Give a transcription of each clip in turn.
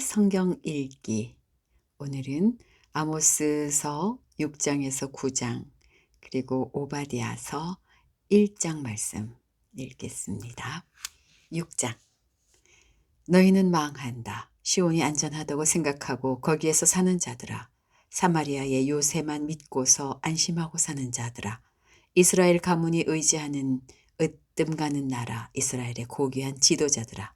성경 읽기. 오늘은 아모스서 6장에서 9장 그리고 오바댜서 1장 말씀 읽겠습니다. 6장. 너희는 망한다. 시온이 안전하다고 생각하고 거기에서 사는 자들아. 사마리아의 요새만 믿고서 안심하고 사는 자들아. 이스라엘 가문이 의지하는 으뜸 가는 나라 이스라엘의 고귀한 지도자들아.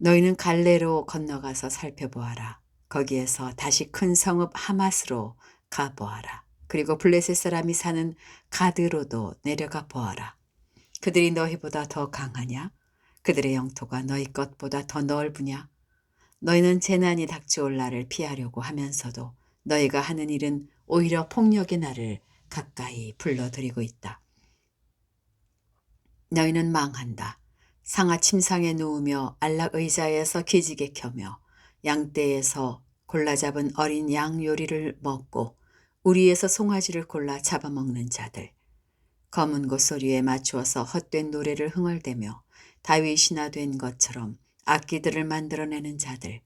너희는 갈레로 건너가서 살펴보아라. 거기에서 다시 큰 성읍 하맛으로 가보아라. 그리고 블레셋 사람이 사는 가드로도 내려가 보아라. 그들이 너희보다 더 강하냐? 그들의 영토가 너희 것보다 더 넓으냐? 너희는 재난이 닥쳐올 날을 피하려고 하면서도 너희가 하는 일은 오히려 폭력의 날을 가까이 불러들이고 있다. 너희는 망한다. 상아 침상에 누우며 안락 의자에서 기지개 켜며 양떼에서 골라 잡은 어린 양 요리를 먹고 우리에서 송아지를 골라 잡아먹는 자들. 검은 곳 소리에 맞추어서 헛된 노래를 흥얼대며 다윗이나 된 것처럼 악기들을 만들어내는 자들.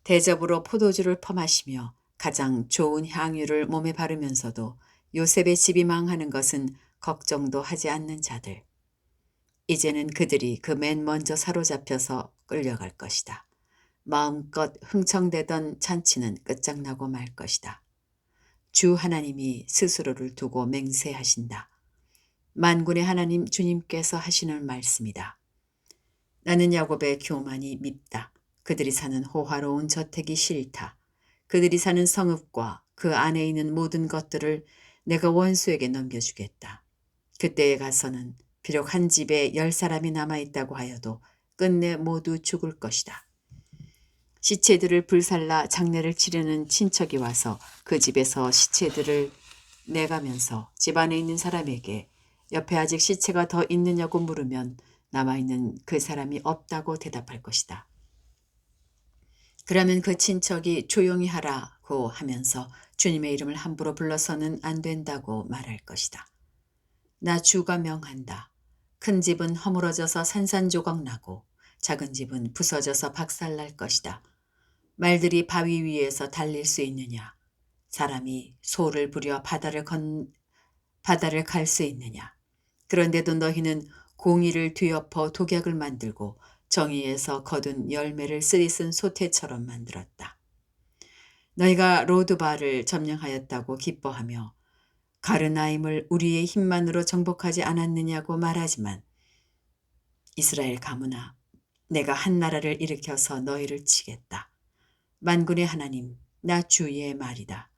대접으로 포도주를 퍼마시며 가장 좋은 향유를 몸에 바르면서도 요셉의 집이 망하는 것은 걱정도 하지 않는 자들. 이제는 그들이 그 맨 먼저 사로잡혀서 끌려갈 것이다. 마음껏 흥청대던 잔치는 끝장나고 말 것이다. 주 하나님이 스스로를 두고 맹세하신다. 만군의 하나님 주님께서 하시는 말씀이다. 나는 야곱의 교만이 밉다. 그들이 사는 호화로운 저택이 싫다. 그들이 사는 성읍과 그 안에 있는 모든 것들을 내가 원수에게 넘겨주겠다. 그때에 가서는 비록 한 집에 10사람이 남아있다고 하여도 끝내 모두 죽을 것이다. 시체들을 불살라 장례를 치르는 친척이 와서 그 집에서 시체들을 내가면서 집 안에 있는 사람에게 옆에 아직 시체가 더 있느냐고 물으면 남아있는 그 사람이 없다고 대답할 것이다. 그러면 그 친척이 조용히 하라고 하면서 주님의 이름을 함부로 불러서는 안 된다고 말할 것이다. 나 주가 명한다. 큰 집은 허물어져서 산산조각 나고 작은 집은 부서져서 박살날 것이다. 말들이 바위 위에서 달릴 수 있느냐? 사람이 소를 부려 바다를 갈 수 있느냐? 그런데도 너희는 공의를 뒤엎어 독약을 만들고 정의에서 거둔 열매를 쓰리쓴 소태처럼 만들었다. 너희가 로드바를 점령하였다고 기뻐하며 가르나임을 우리의 힘만으로 정복하지 않았느냐고 말하지만 이스라엘 가문아, 내가 한 나라를 일으켜서 너희를 치겠다. 만군의 하나님, 나 주의 말이다.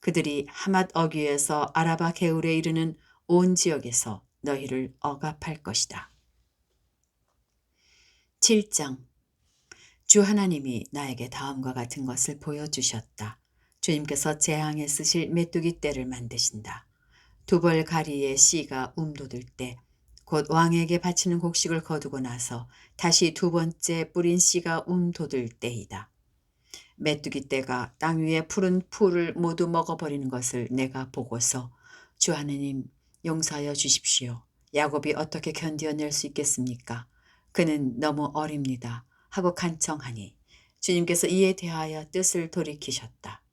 그들이 하맛 어귀에서 아라바 게울에 이르는 온 지역에서 너희를 억압할 것이다. 7장. 주 하나님이 나에게 다음과 같은 것을 보여주셨다. 주님께서 재앙에 쓰실 메뚜기 떼를 만드신다. 두벌 가리의 씨가 움돋을 때 곧 왕에게 바치는 곡식을 거두고 나서 다시 두 번째 뿌린 씨가 움돋을 때이다. 메뚜기 떼가 땅 위에 푸른 풀을 모두 먹어버리는 것을 내가 보고서 주 하나님 용서하여 주십시오. 야곱이 어떻게 견뎌낼 수 있겠습니까? 그는 너무 어립니다. 하고 간청하니 주님께서 이에 대하여 뜻을 돌이키셨다.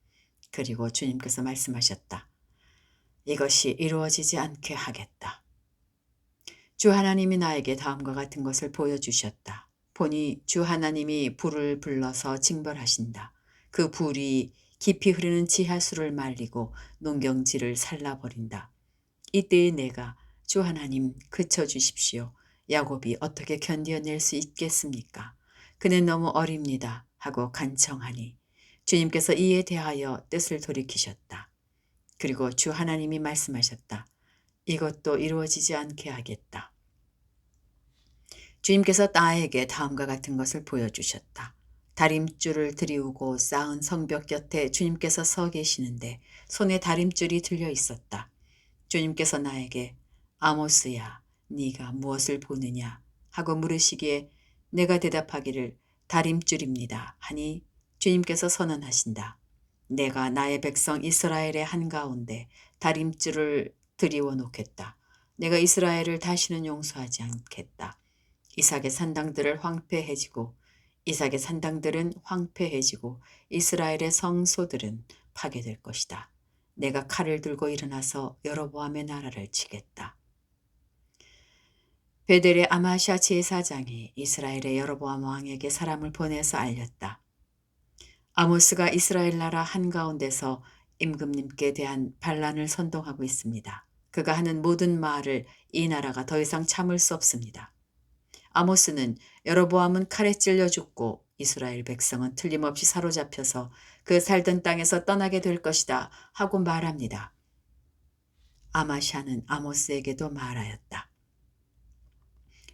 그리고 주님께서 말씀하셨다. 이것이 이루어지지 않게 하겠다. 주 하나님이 나에게 다음과 같은 것을 보여주셨다. 보니 주 하나님이 불을 불러서 징벌하신다. 그 불이 깊이 흐르는 지하수를 말리고 농경지를 살라버린다. 이때에 내가 주 하나님 그쳐주십시오. 야곱이 어떻게 견뎌낼 수 있겠습니까? 그는 너무 어립니다. 하고 간청하니 주님께서 이에 대하여 뜻을 돌이키셨다. 그리고 주 하나님이 말씀하셨다. 이것도 이루어지지 않게 하겠다. 주님께서 나에게 다음과 같은 것을 보여주셨다. 다림줄을 들이우고 쌓은 성벽 곁에 주님께서 서 계시는데 손에 다림줄이 들려 있었다. 주님께서 나에게 아모스야, 네가 무엇을 보느냐 하고 물으시기에 내가 대답하기를 다림줄입니다 하니 주님께서 선언하신다. 내가 나의 백성 이스라엘의 한가운데 다림줄을 들이워 놓겠다. 내가 이스라엘을 다시는 용서하지 않겠다. 이삭의 산당들을 황폐해지고 이삭의 산당들은 황폐해지고 이스라엘의 성소들은 파괴될 것이다. 내가 칼을 들고 일어나서 여로보암의 나라를 치겠다. 베델의 아마샤 제사장이 이스라엘의 여로보암 왕에게 사람을 보내서 알렸다. 아모스가 이스라엘 나라 한가운데서 임금님께 대한 반란을 선동하고 있습니다. 그가 하는 모든 말을 이 나라가 더 이상 참을 수 없습니다. 아모스는 여로보암은 칼에 찔려 죽고 이스라엘 백성은 틀림없이 사로잡혀서 그 살던 땅에서 떠나게 될 것이다 하고 말합니다. 아마샤는 아모스에게도 말하였다.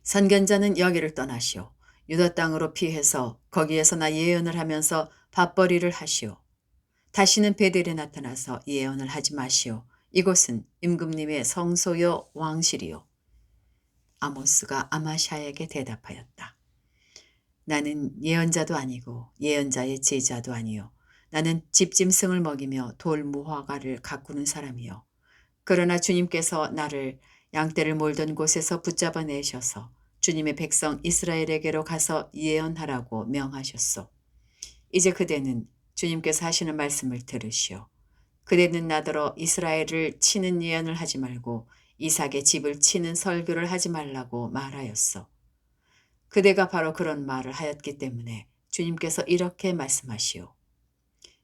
선견자는 여기를 떠나시오. 유다 땅으로 피해서 거기에서나 예언을 하면서 밥벌이를 하시오. 다시는 베델에 나타나서 예언을 하지 마시오. 이곳은 임금님의 성소요 왕실이요. 아모스가 아마샤에게 대답하였다. 나는 예언자도 아니고 예언자의 제자도 아니요. 나는 집짐승을 먹이며 돌 무화과를 가꾸는 사람이요. 그러나 주님께서 나를 양떼를 몰던 곳에서 붙잡아 내셔서 주님의 백성 이스라엘에게로 가서 예언하라고 명하셨소. 이제 그대는 주님께서 하시는 말씀을 들으시오. 그대는 나더러 이스라엘을 치는 예언을 하지 말고 이삭의 집을 치는 설교를 하지 말라고 말하였소. 그대가 바로 그런 말을 하였기 때문에 주님께서 이렇게 말씀하시오.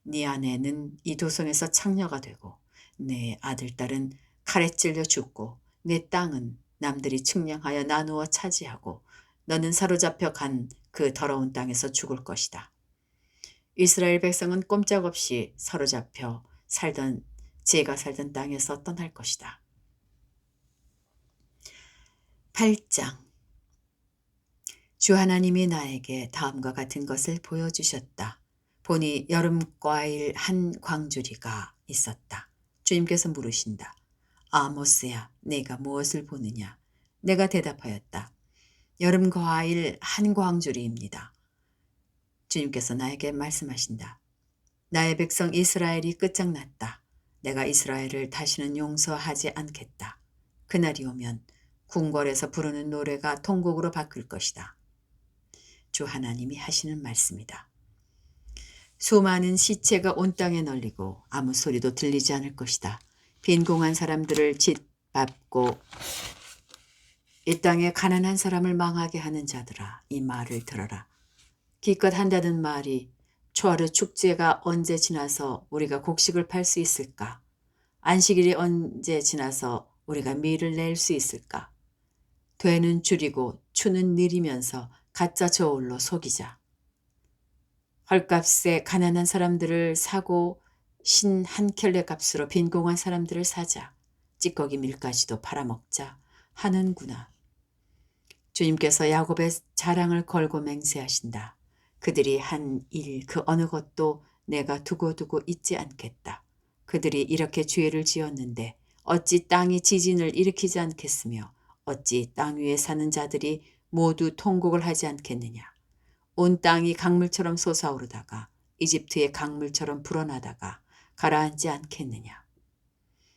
네 아내는 이 도성에서 창녀가 되고 내 아들딸은 칼에 찔려 죽고 내 땅은 남들이 측량하여 나누어 차지하고 너는 사로잡혀 간 그 더러운 땅에서 죽을 것이다. 이스라엘 백성은 꼼짝없이 사로잡혀 제가 살던 땅에서 떠날 것이다. 8장 주 하나님이 나에게 다음과 같은 것을 보여주셨다. 보니 여름과일 한 광주리가 있었다. 주님께서 물으신다. 아모스야, 내가 무엇을 보느냐? 내가 대답하였다. 여름과일 한 광주리입니다. 주님께서 나에게 말씀하신다. 나의 백성 이스라엘이 끝장났다. 내가 이스라엘을 다시는 용서하지 않겠다. 그날이 오면 궁궐에서 부르는 노래가 통곡으로 바뀔 것이다. 주 하나님이 하시는 말씀이다. 수많은 시체가 온 땅에 널리고 아무 소리도 들리지 않을 것이다. 빈공한 사람들을 짓밟고 이 땅에 가난한 사람을 망하게 하는 자들아, 이 말을 들어라. 기껏 한다는 말이 초하루 축제가 언제 지나서 우리가 곡식을 팔 수 있을까? 안식일이 언제 지나서 우리가 밀을 낼 수 있을까? 되는 줄이고 추는 느리면서 가짜 저울로 속이자. 헐값에 가난한 사람들을 사고 신 한 켤레 값으로 빈공한 사람들을 사자. 찌꺼기 밀가지도 팔아먹자 하는구나. 주님께서 야곱의 자랑을 걸고 맹세하신다. 그들이 한 일 그 어느 것도 내가 두고두고 잊지 않겠다. 그들이 이렇게 죄를 지었는데 어찌 땅이 지진을 일으키지 않겠으며 어찌 땅 위에 사는 자들이 모두 통곡을 하지 않겠느냐. 온 땅이 강물처럼 솟아오르다가 이집트의 강물처럼 불어나다가 가라앉지 않겠느냐.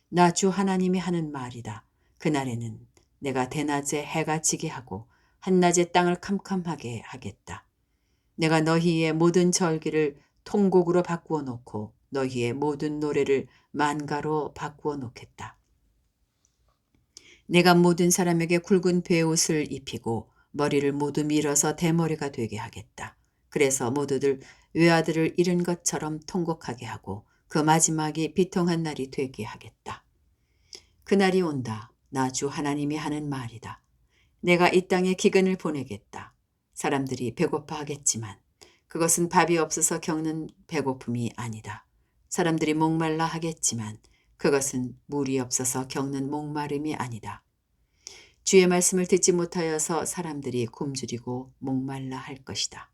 나 주 하나님이 하는 말이다. 그날에는 내가 대낮에 해가 지게 하고 한낮에 땅을 캄캄하게 하겠다. 내가 너희의 모든 절기를 통곡으로 바꾸어 놓고 너희의 모든 노래를 만가로 바꾸어 놓겠다. 내가 모든 사람에게 굵은 베옷을 입히고 머리를 모두 밀어서 대머리가 되게 하겠다. 그래서 모두들 외아들을 잃은 것처럼 통곡하게 하고 그 마지막이 비통한 날이 되게 하겠다. 그날이 온다. 나 주 하나님이 하는 말이다. 내가 이 땅에 기근을 보내겠다. 사람들이 배고파하겠지만 그것은 밥이 없어서 겪는 배고픔이 아니다. 사람들이 목말라 하겠지만 그것은 물이 없어서 겪는 목마름이 아니다. 주의 말씀을 듣지 못하여서 사람들이 굶주리고 목말라 할 것이다.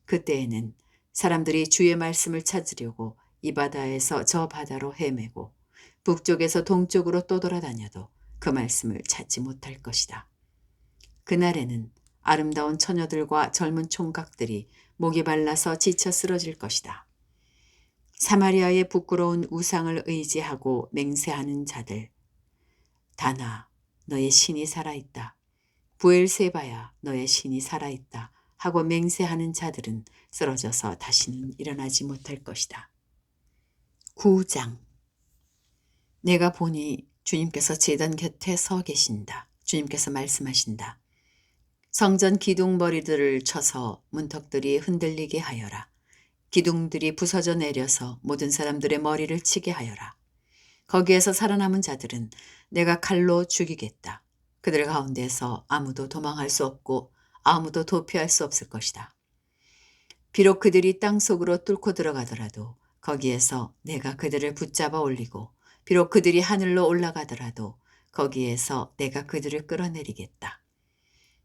그때에는 사람들이 주의 말씀을 찾으려고 이 바다에서 저 바다로 헤매고 북쪽에서 동쪽으로 떠돌아다녀도 그 말씀을 찾지 못할 것이다. 그날에는 아름다운 처녀들과 젊은 총각들이 목이 발라서 지쳐 쓰러질 것이다. 사마리아의 부끄러운 우상을 의지하고 맹세하는 자들. 다나, 너의 신이 살아있다. 부엘세바야, 너의 신이 살아있다. 하고 맹세하는 자들은 쓰러져서 다시는 일어나지 못할 것이다. 9장. 내가 보니 주님께서 제단 곁에 서 계신다. 주님께서 말씀하신다. 성전 기둥머리들을 쳐서 문턱들이 흔들리게 하여라. 기둥들이 부서져 내려서 모든 사람들의 머리를 치게 하여라. 거기에서 살아남은 자들은 내가 칼로 죽이겠다. 그들 가운데서 아무도 도망할 수 없고 아무도 도피할 수 없을 것이다. 비록 그들이 땅속으로 뚫고 들어가더라도 거기에서 내가 그들을 붙잡아 올리고 비록 그들이 하늘로 올라가더라도 거기에서 내가 그들을 끌어내리겠다.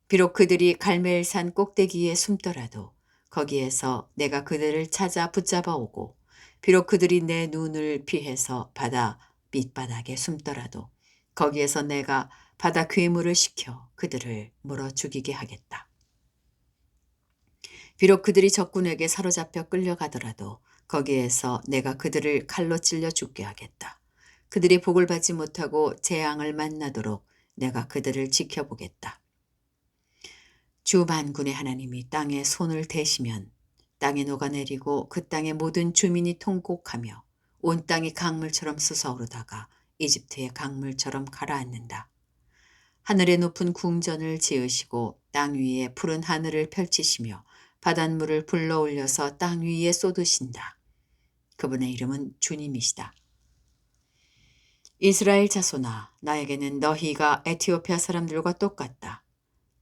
비록 그들이 갈멜산 꼭대기에 숨더라도 거기에서 내가 그들을 찾아 붙잡아 오고 비록 그들이 내 눈을 피해서 바다 밑바닥에 숨더라도 거기에서 내가 바다 괴물을 시켜 그들을 물어 죽이게 하겠다. 비록 그들이 적군에게 사로잡혀 끌려가더라도 거기에서 내가 그들을 칼로 찔려 죽게 하겠다. 그들이 복을 받지 못하고 재앙을 만나도록 내가 그들을 지켜보겠다. 주 만군의 하나님이 땅에 손을 대시면 땅이 녹아내리고 그 땅의 모든 주민이 통곡하며 온 땅이 강물처럼 솟아오르다가 이집트의 강물처럼 가라앉는다. 하늘의 높은 궁전을 지으시고 땅 위에 푸른 하늘을 펼치시며 바닷물을 불러올려서 땅 위에 쏟으신다. 그분의 이름은 주님이시다. 이스라엘 자손아, 나에게는 너희가 에티오피아 사람들과 똑같다.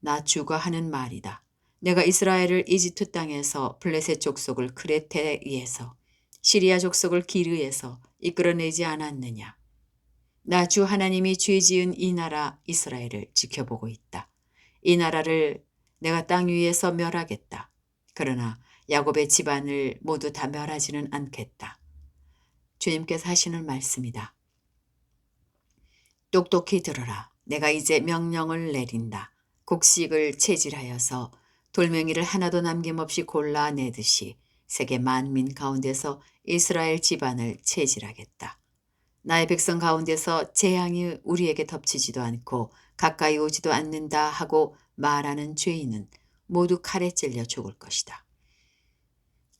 나 주가 하는 말이다. 내가 이스라엘을 이집트 땅에서 블레셋 족속을 크레테에서 시리아 족속을 기르에서 이끌어내지 않았느냐. 나 주 하나님이 죄 지은 이 나라 이스라엘을 지켜보고 있다. 이 나라를 내가 땅 위에서 멸하겠다. 그러나 야곱의 집안을 모두 다 멸하지는 않겠다. 주님께서 하시는 말씀이다. 똑똑히 들어라. 내가 이제 명령을 내린다. 곡식을 채질하여서 돌멩이를 하나도 남김없이 골라내듯이 세계 만민 가운데서 이스라엘 집안을 채질하겠다. 나의 백성 가운데서 재앙이 우리에게 덮치지도 않고 가까이 오지도 않는다 하고 말하는 죄인은 모두 칼에 찔려 죽을 것이다.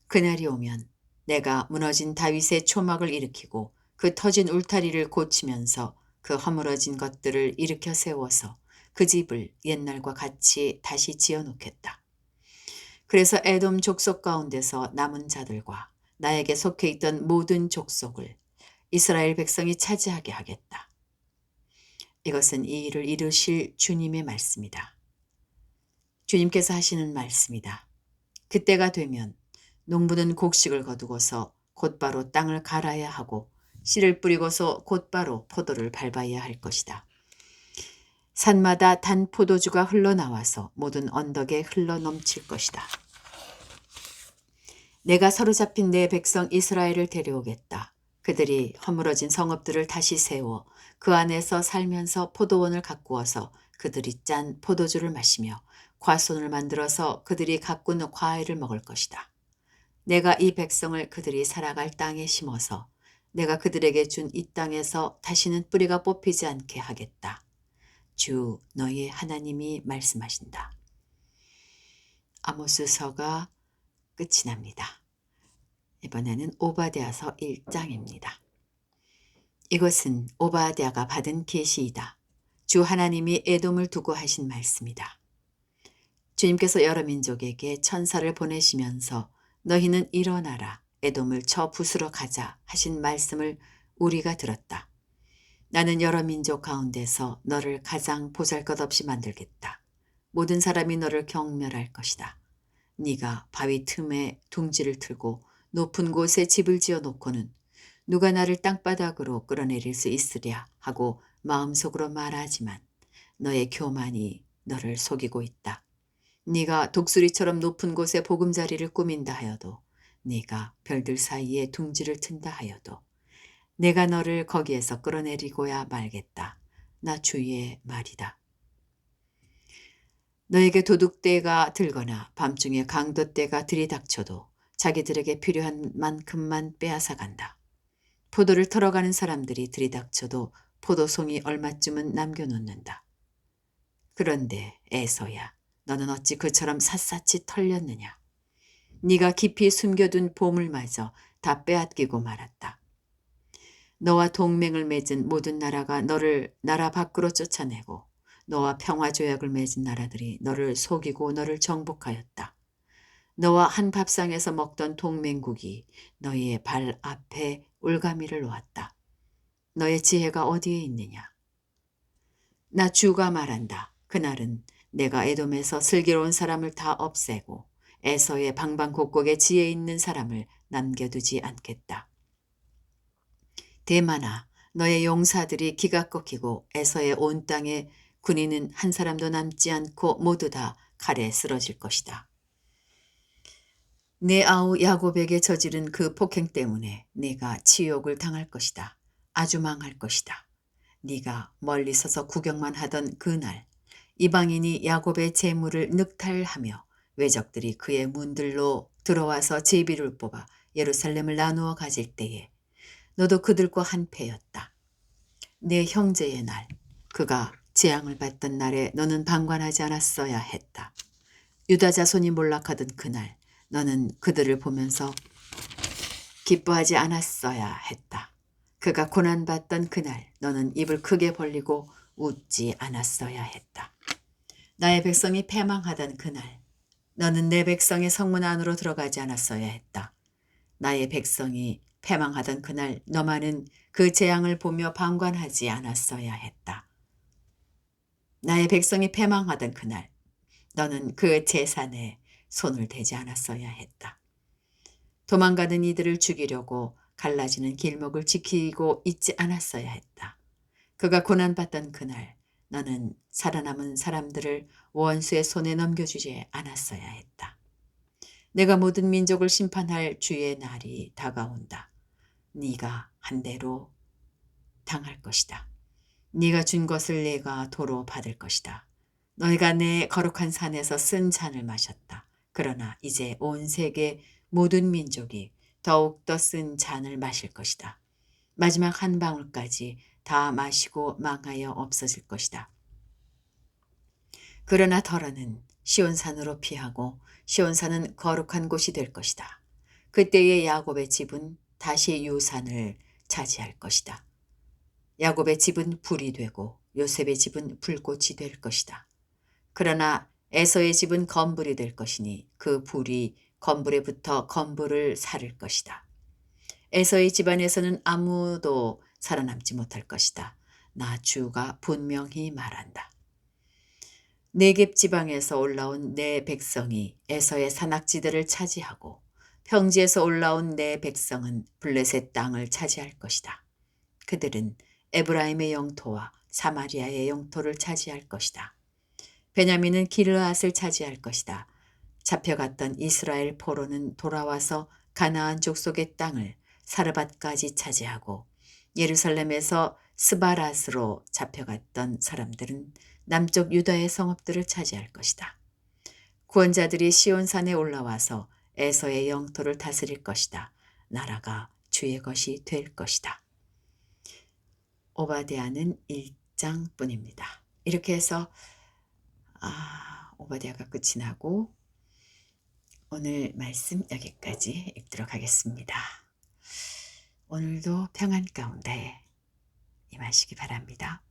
그날이 오면 내가 무너진 다윗의 초막을 일으키고 그 터진 울타리를 고치면서 그 허물어진 것들을 일으켜 세워서 그 집을 옛날과 같이 다시 지어놓겠다. 그래서 에돔 족속 가운데서 남은 자들과 나에게 속해 있던 모든 족속을 이스라엘 백성이 차지하게 하겠다. 이것은 이 일을 이루실 주님의 말씀이다. 주님께서 하시는 말씀이다. 그때가 되면 농부는 곡식을 거두고서 곧바로 땅을 갈아야 하고 씨를 뿌리고서 곧바로 포도를 밟아야 할 것이다. 산마다 단 포도주가 흘러나와서 모든 언덕에 흘러넘칠 것이다. 내가 사로잡힌 내 백성 이스라엘을 데려오겠다. 그들이 허물어진 성읍들을 다시 세워 그 안에서 살면서 포도원을 가꾸어서 그들이 짠 포도주를 마시며 과손을 만들어서 그들이 가꾼 과일을 먹을 것이다. 내가 이 백성을 그들이 살아갈 땅에 심어서 내가 그들에게 준 이 땅에서 다시는 뿌리가 뽑히지 않게 하겠다. 주 너희의 하나님이 말씀하신다. 아모스서가 끝이 납니다. 이번에는 오바댜서 1장입니다. 이것은 오바댜가 받은 계시이다. 주 하나님이 에돔을 두고 하신 말씀이다. 주님께서 여러 민족에게 천사를 보내시면서 너희는 일어나라 에돔을 쳐 부수러 가자 하신 말씀을 우리가 들었다. 나는 여러 민족 가운데서 너를 가장 보잘것없이 만들겠다. 모든 사람이 너를 경멸할 것이다. 네가 바위 틈에 둥지를 틀고 높은 곳에 집을 지어 놓고는 누가 나를 땅바닥으로 끌어내릴 수 있으랴 하고 마음속으로 말하지만 너의 교만이 너를 속이고 있다. 네가 독수리처럼 높은 곳에 보금자리를 꾸민다 하여도 네가 별들 사이에 둥지를 튼다 하여도 내가 너를 거기에서 끌어내리고야 말겠다. 나 주의 말이다. 너에게 도둑떼가 들거나 밤중에 강도떼가 들이닥쳐도 자기들에게 필요한 만큼만 빼앗아 간다. 포도를 털어가는 사람들이 들이닥쳐도 포도송이 얼마쯤은 남겨놓는다. 그런데 에서야 너는 어찌 그처럼 샅샅이 털렸느냐. 네가 깊이 숨겨둔 보물마저 다 빼앗기고 말았다. 너와 동맹을 맺은 모든 나라가 너를 나라 밖으로 쫓아내고 너와 평화조약을 맺은 나라들이 너를 속이고 너를 정복하였다. 너와 한 밥상에서 먹던 동맹국이 너희의 발 앞에 올가미를 놓았다. 너의 지혜가 어디에 있느냐? 나 주가 말한다. 그날은 내가 에돔에서 슬기로운 사람을 다 없애고 에서의 방방곡곡에 지혜 있는 사람을 남겨두지 않겠다. 대만아, 너의 용사들이 기가 꺾이고 에서의 온 땅에 군인은 한 사람도 남지 않고 모두 다 칼에 쓰러질 것이다. 내 아우 야곱에게 저지른 그 폭행 때문에 네가 치욕을 당할 것이다. 아주 망할 것이다. 네가 멀리 서서 구경만 하던 그날 이방인이 야곱의 재물을 늑탈하며 외적들이 그의 문들로 들어와서 제비를 뽑아 예루살렘을 나누어 가질 때에 너도 그들과 한패였다. 내 형제의 날, 그가 재앙을 받던 날에 너는 방관하지 않았어야 했다. 유다 자손이 몰락하던 그날 너는 그들을 보면서 기뻐하지 않았어야 했다. 그가 고난받던 그날 너는 입을 크게 벌리고 웃지 않았어야 했다. 나의 백성이 패망하던 그날 너는 내 백성의 성문 안으로 들어가지 않았어야 했다. 나의 백성이 패망하던 그날 너만은 그 재앙을 보며 방관하지 않았어야 했다. 나의 백성이 패망하던 그날 너는 그 재산에 손을 대지 않았어야 했다. 도망가는 이들을 죽이려고 갈라지는 길목을 지키고 있지 않았어야 했다. 그가 고난받던 그날 너는 살아남은 사람들을 원수의 손에 넘겨주지 않았어야 했다. 내가 모든 민족을 심판할 주의 날이 다가온다. 네가 한 대로 당할 것이다. 네가 준 것을 내가 도로 받을 것이다. 너희가 내 거룩한 산에서 쓴 잔을 마셨다. 그러나 이제 온 세계 모든 민족이 더욱더 쓴 잔을 마실 것이다. 마지막 한 방울까지 다 마시고 망하여 없어질 것이다. 그러나 더러는 시온산으로 피하고 시온산은 거룩한 곳이 될 것이다. 그때의 야곱의 집은 다시 유산을 차지할 것이다. 야곱의 집은 불이 되고 요셉의 집은 불꽃이 될 것이다. 그러나 에서의 집은 건불이 될 것이니 그 불이 건불에 붙어 건불을 사를 것이다. 에서의 집안에서는 아무도 살아남지 못할 것이다. 나 주가 분명히 말한다. 네겝 지방에서 올라온 내 백성이 에서의 산악지대를 차지하고 평지에서 올라온 내 백성은 블레셋 땅을 차지할 것이다. 그들은 에브라임의 영토와 사마리아의 영토를 차지할 것이다. 베냐민은 길르앗을 차지할 것이다. 잡혀갔던 이스라엘 포로는 돌아와서 가나안 족속의 땅을 사르밧까지 차지하고 예루살렘에서 스바랏으로 잡혀갔던 사람들은 남쪽 유다의 성읍들을 차지할 것이다. 구원자들이 시온산에 올라와서 에서의 영토를 다스릴 것이다. 나라가 주의 것이 될 것이다. 오바댜는 1장뿐입니다. 이렇게 해서 오바댜가 끝이 나고 오늘 말씀 여기까지 읽도록 하겠습니다. 오늘도 평안 가운데 임하시기 바랍니다.